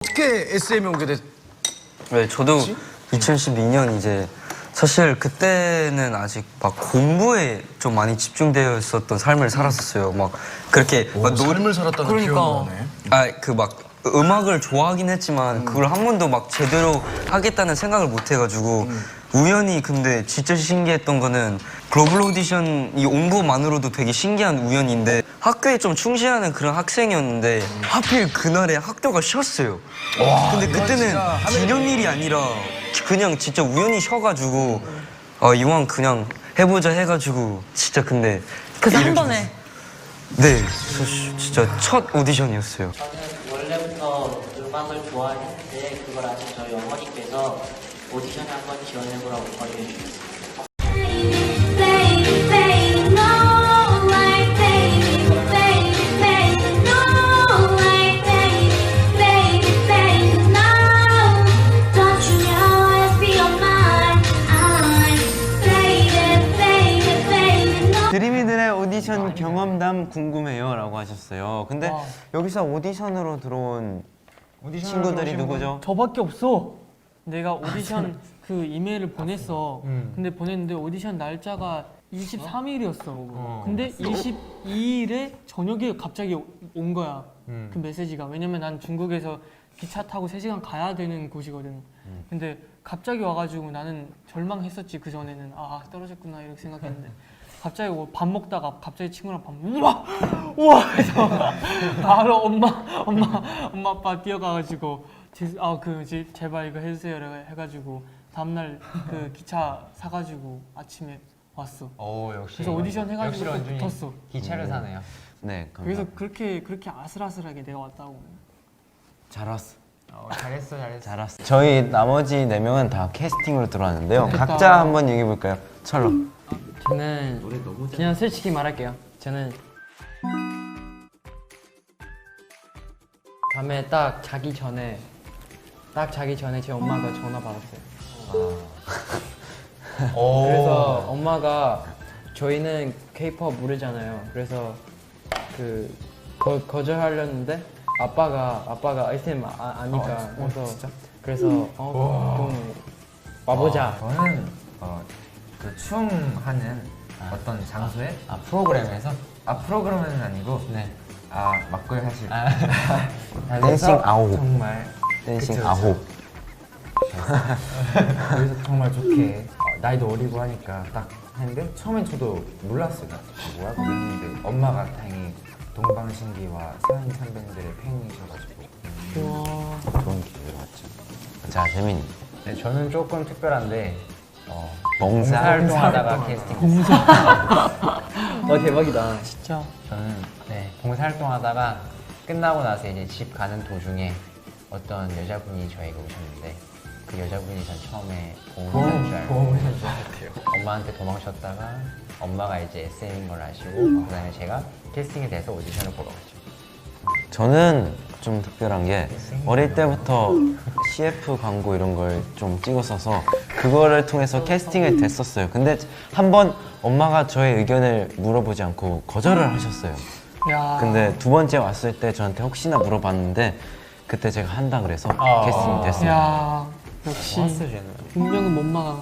어떻게 SM에 오게 됐? 네, 저도 2012년 이제 사실 그때는 아직 막 공부에 좀 많이 집중되어 있었던 삶을 살았었어요. 막 그렇게 막 삶을 살았다는 표현을 하네. 그 막 음악을 좋아하긴 했지만 그걸 한 번도 막 제대로 하겠다는 생각을 못 해가지고 우연히 근데 진짜 신기했던 거는 글로벌 오디션이 온 것만으로도 되게 신기한 우연인데 학교에 좀 충실하는 그런 학생이었는데 하필 그날에 학교가 쉬었어요. 근데 그때는 기념일이 아니라 그냥 진짜 우연히 쉬어가지고 이왕 그냥 해보자 해가지고 진짜 근데 그래서 한 번에. 네, 진짜 첫 오디션이었어요. 저는 원래부터 음악을 좋아했는데 그걸 아직 저희 어머니께서 오디션에 한번 지원해보라고 권유해 주셨어요. 드림이들의 오디션 경험담 궁금해요 라고 하셨어요. 근데 여기서 오디션으로 들어온 친구들이 누구죠? 저밖에 없어. 내가 오디션 그 이메일을 보냈어. 근데 보냈는데 오디션 날짜가 23일이었어. 근데 22일에 저녁에 갑자기 온 거야. 그 메시지가. 왜냐면 난 중국에서 기차 타고 3시간 가야 되는 곳이거든. 근데 갑자기 와가지고 나는 절망했었지. 그 전에는 떨어졌구나 이렇게 생각했는데 갑자기 밥 먹다가 갑자기 친구랑 밥 우와 해서 바로 엄마 아빠 뛰어가가지고 제발 이거 해주세요 해가지고 다음날 그 기차 사가지고 아침에 왔어. 오 역시. 그래서 오디션 해가지고 또 붙었어. 기차를 사네요. 네, 그래서 그렇게 아슬아슬하게 내가 왔다고. 잘 왔어. 잘했어. 저희 나머지 4명은 다 캐스팅으로 들어왔는데요. 좋겠다. 각자 한번 얘기해 볼까요? 철로. 저는 그냥 솔직히 말할게요. 저는 밤에 딱 자기 전에 제 엄마가 전화 받았어요. 그래서 엄마가 저희는 K-pop 모르잖아요. 그래서 그 거절하려는데 아빠가 SM 아니까 그래서 좀 와보자. 저는 그 춤하는 어떤 장소에 프로그램에서 프로그램은 아니고 막걸 하실 댄싱 아홉. 정말 댄싱 그쵸. 아홉. 거기서 정말 좋게 나이도 어리고 하니까 딱 했는데 처음엔 저도 몰랐어요. 뭐야 그랬는데 엄마가 다행히 동방신기와 서현 선배님들의 팬이셔가지고 좋은 기회를 왔죠. 자, 재민이. 네, 저는 조금 특별한데 봉사활동하다가 캐스팅. 대박이다. 진짜. 저는 봉사활동하다가 끝나고 나서 이제 집 가는 도중에 어떤 여자분이 저에게 오셨는데 그 여자분이 전 처음에 보험회사인 줄 알았어요. 엄마한테 도망쳤다가 엄마가 이제 SM인 걸 아시고 그다음에 제가 캐스팅에 대해서 오디션을 보러 갔죠. 저는 좀 특별한 게 어릴 때부터 CF 광고 이런 걸 좀 찍었어서 그거를 통해서 캐스팅이 됐었어요. 근데 한 번 엄마가 저의 의견을 물어보지 않고 거절을 하셨어요. 야. 근데 두 번째 왔을 때 저한테 혹시나 물어봤는데 그때 제가 한다 그래서 캐스팅이 됐어요. 야 역시 왔어 쟤는. 운명은 못 막아.